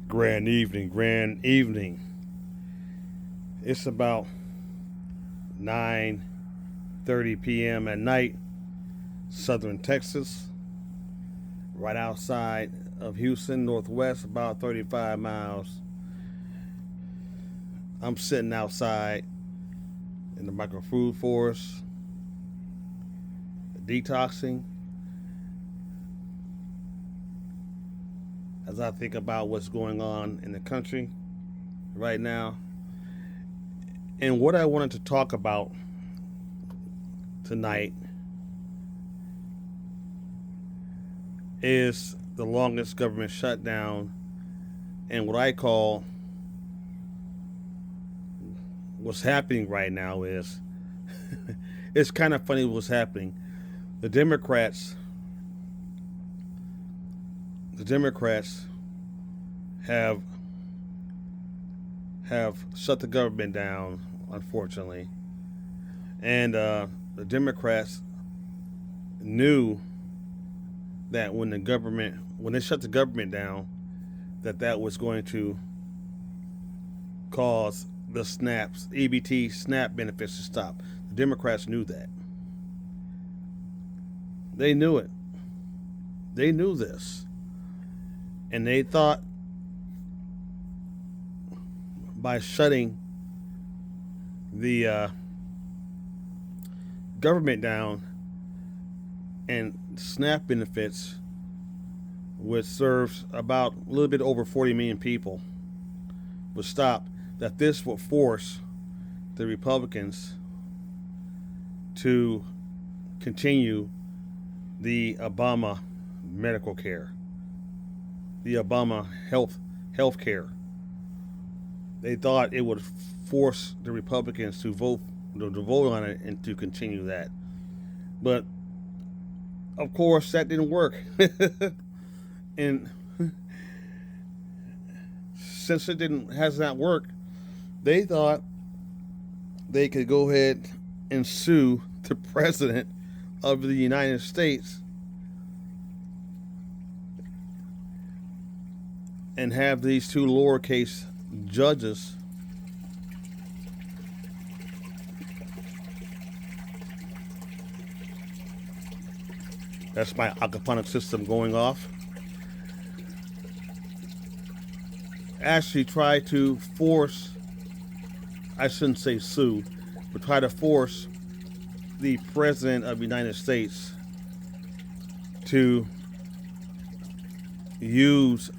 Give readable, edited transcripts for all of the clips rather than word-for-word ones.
Grand evening, grand evening. It's about 9:30 p.m. at night, southern Texas, right outside of Houston, northwest, about 35 miles. I'm sitting outside in the microfood forest, detoxing, as I think about what's going on in the country right now. And what I wanted to talk about tonight is the longest government shutdown and what I call what's happening right now is it's kind of funny what's happening. The Democrats have shut the government down, unfortunately. And the Democrats knew that when they shut the government down, that was going to cause the EBT SNAP benefits to stop. The Democrats knew that. They knew it. They knew this. And they thought by shutting the government down and SNAP benefits, which serves about a little bit over 40 million people, would stop, that this would force the Republicans to continue the Obama medical care, the Obama health care. They thought it would force the Republicans to vote on it and to continue that. But of course that didn't work. And since it has not worked, they thought they could go ahead and sue the President of the United States and have these two lowercase judges that's my aquaponic system going off, actually try to force, I shouldn't say sue, but try to force the President of the United States to use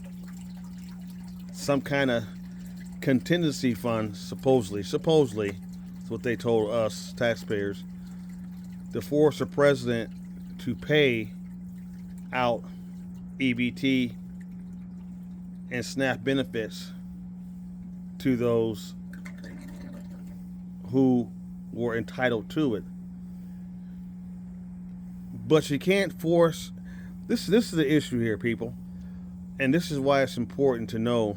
some kind of contingency fund, supposedly, that's what they told us taxpayers, to force the president to pay out EBT and SNAP benefits to those who were entitled to it. But you can't force, this is the issue here, people, and this is why it's important to know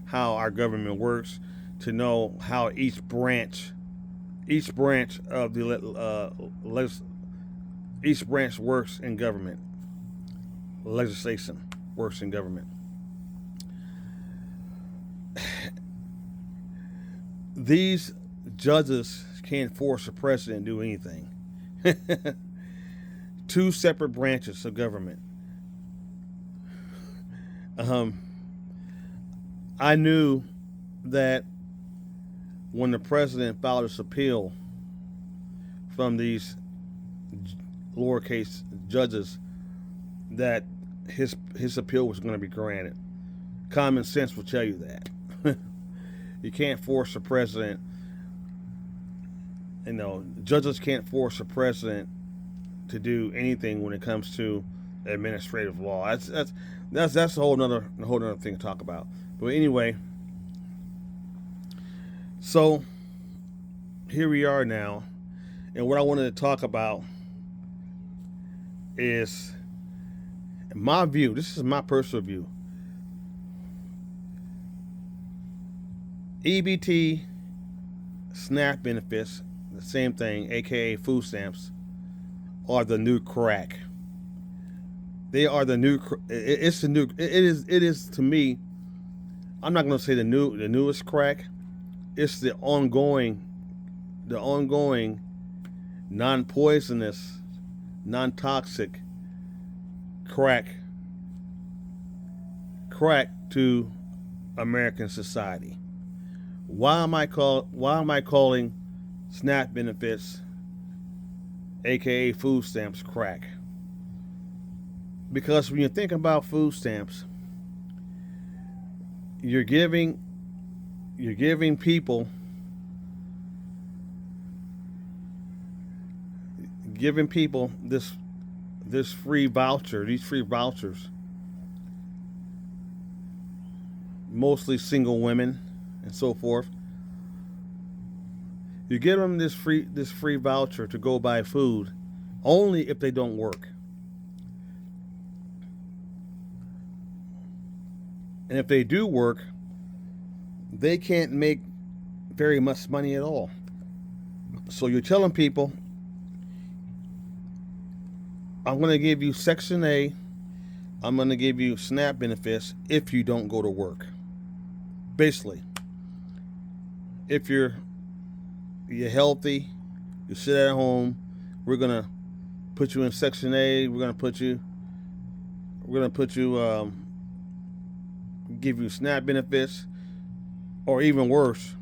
how our government works, to know how each branch of the each branch works in government. Legislation works in government. These judges can't force a president to do anything. Two separate branches of government. I knew that when the president filed his appeal from these lowercase judges, that his appeal was going to be granted. Common sense will tell you that. You can't force a president, judges can't force a president to do anything when it comes to administrative law. That's a whole nother thing to talk about. But anyway, so here we are now, and what I wanted to talk about is my view. This is my personal view. EBT SNAP benefits, the same thing, aka food stamps, are the new crack. They are the new. It is to me I'm not going to say the newest crack. It's the ongoing non-poisonous, non-toxic crack to American society. Why am I calling SNAP benefits, aka food stamps, crack? Because when you think about food stamps, you're giving people this free voucher, these free vouchers, mostly single women and so forth. You give them this free voucher to go buy food only if they don't work. And if they do work, they can't make very much money at all. So you're telling people, I'm going to give you Section A, I'm going to give you SNAP benefits if you don't go to work. Basically, if you're healthy, you sit at home, we're going to put you in Section A, we're going to give you SNAP benefits, or even worse,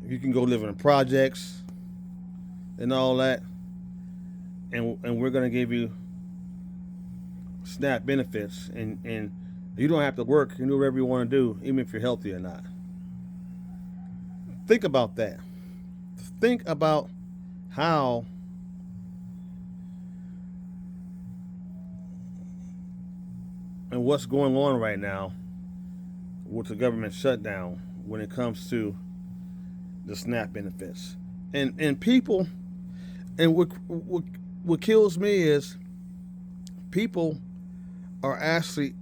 you can go live in projects and all that, and we're going to give you SNAP benefits, and you don't have to work. You can do whatever you want to do, even if you're healthy or not. Think about that. Think about how and what's going on right now with the government shutdown when it comes to the SNAP benefits. And people, and what kills me is people are actually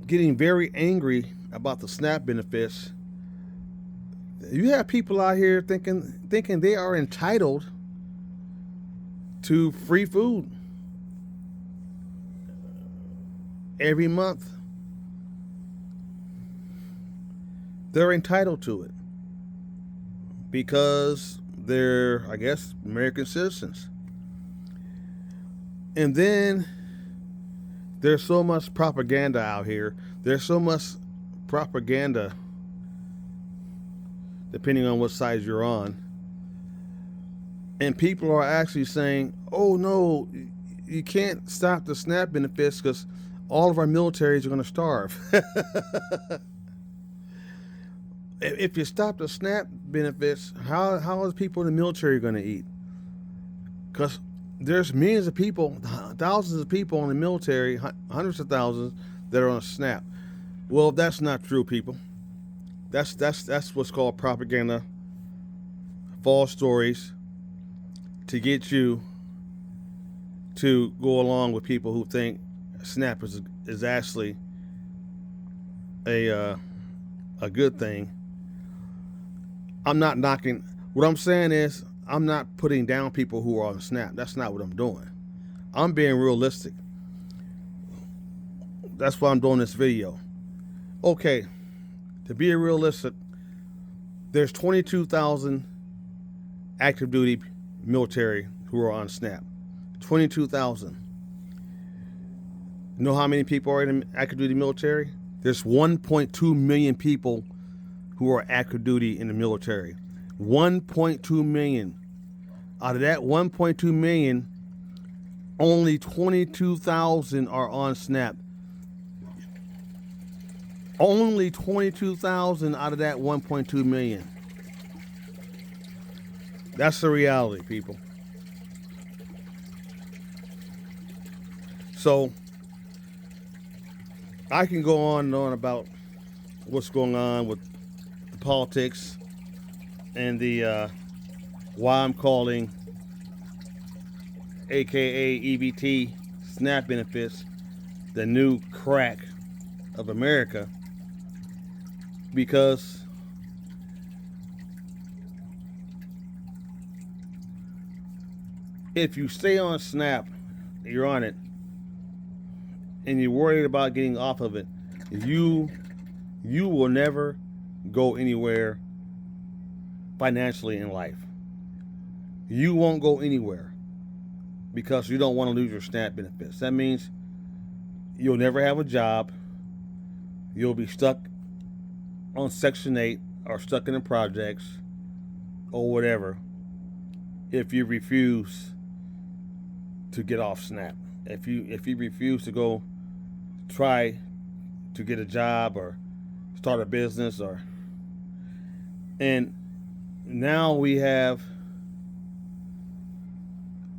getting very angry about the SNAP benefits. You have people out here thinking they are entitled to free food every month. They're entitled to it because they're, I guess, American citizens. And then there's so much propaganda out here. There's so much propaganda, depending on what side you're on. And people are actually saying, oh no, you can't stop the SNAP benefits because all of our militaries are going to starve. If you stop the SNAP benefits, how is people in the military going to eat? Because there's millions of people, thousands of people in the military, hundreds of thousands that are on SNAP. Well, that's not true, people. That's what's called propaganda, false stories, to get you to go along with people who think SNAP is actually a good thing. I'm not knocking. What I'm saying is, I'm not putting down people who are on SNAP. That's not what I'm doing. I'm being realistic. That's why I'm doing this video. Okay, to be realistic, there's 22,000 active duty military who are on SNAP. 22,000. You know how many people are in the active duty military? There's 1.2 million people who are active duty in the military. 1.2 million. Out of that 1.2 million, only 22,000 are on SNAP. Only 22,000 out of that 1.2 million. That's the reality, people. So I can go on and on about what's going on with the politics and the why I'm calling aka EBT SNAP benefits the new crack of America, because if you stay on SNAP, you're on it, and you're worried about getting off of it, you will never go anywhere financially in life. You won't go anywhere because you don't want to lose your SNAP benefits. That means you'll never have a job. You'll be stuck on Section 8 or stuck in the projects or whatever if you refuse to get off SNAP. If you refuse to go try to get a job or start a business, and now we have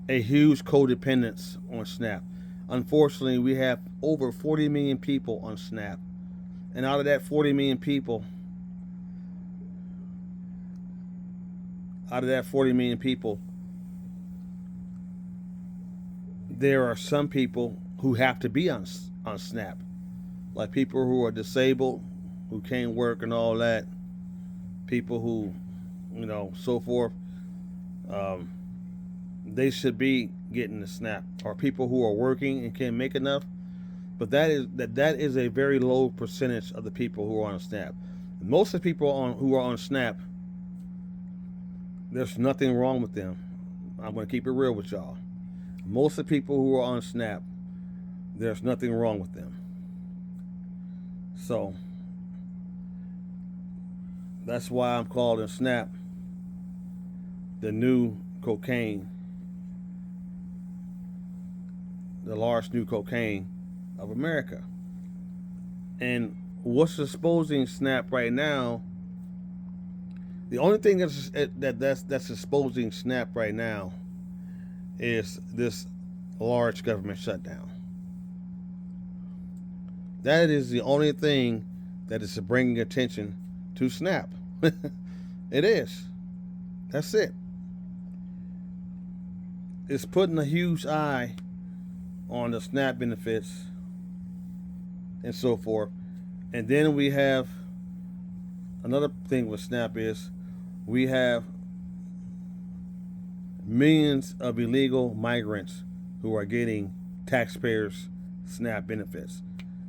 a huge codependence on SNAP. Unfortunately, we have over 40 million people on SNAP. And out of that 40 million people, there are some people who have to be on SNAP. Like people who are disabled, who can't work and all that. People who, so forth. They should be getting the SNAP. Or people who are working and can't make enough. But that is a very low percentage of the people who are on SNAP. Most of the people who are on SNAP, there's nothing wrong with them. I'm going to keep it real with y'all. Most of the people who are on SNAP, there's nothing wrong with them. So that's why I'm calling SNAP the new cocaine, the large new cocaine of America. And what's exposing SNAP right now, the only thing that's exposing SNAP right now is this large government shutdown. That is the only thing that is bringing attention to SNAP. It is. That's it. It's putting a huge eye on the SNAP benefits and so forth. And then we have another thing with SNAP is we have millions of illegal migrants who are getting taxpayers' SNAP benefits.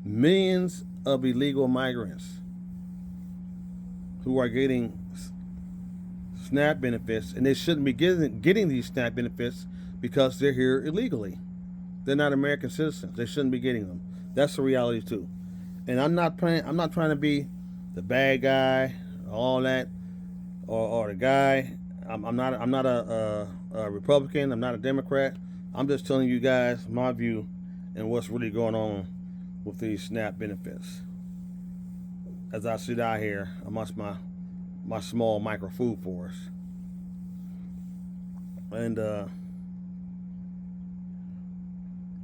Millions of illegal migrants who are getting SNAP benefits, and they shouldn't be getting these SNAP benefits because they're here illegally. They're not American citizens. They shouldn't be getting them. That's the reality too. And I'm not trying to be the bad guy, all that, or the guy. I'm not a Republican. I'm not a Democrat. I'm just telling you guys my view and what's really going on with these SNAP benefits. As I sit out here amongst my small micro food forest. And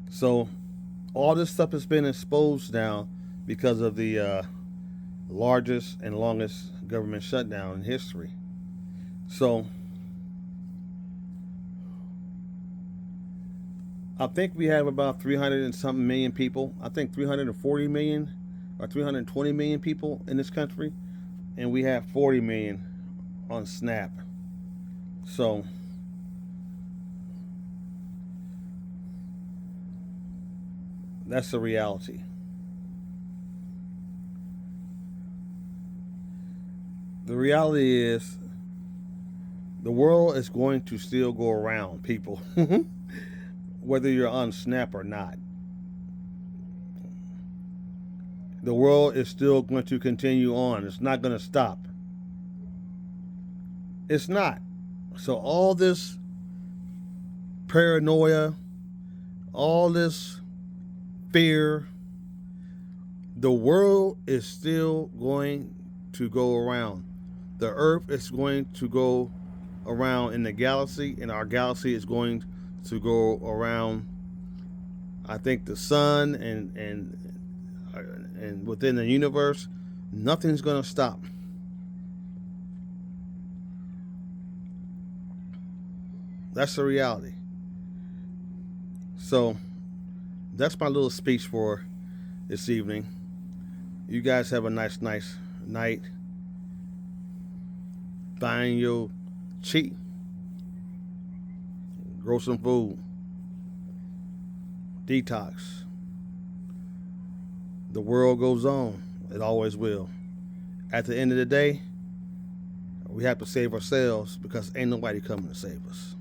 so all this stuff has been exposed now because of the largest and longest government shutdown in history. So I think we have about 300 and something million people. I think 340 million or 320 million people in this country. And we have 40 million on SNAP. So that's the reality. The reality is the world is going to still go around, people. Whether you're on SNAP or not. The world is still going to continue on. It's not going to stop. It's not. So all this paranoia, all this fear, the world is still going to go around. The earth is going to go around in the galaxy, and our galaxy is going to go around, I think, the sun and within the universe. Nothing's going to stop. That's the reality. So that's my little speech for this evening. You guys have a nice night. Find your chi. Grow some food. Detox. the world goes on. It always will. At the end of the day, we have to save ourselves because ain't nobody coming to save us.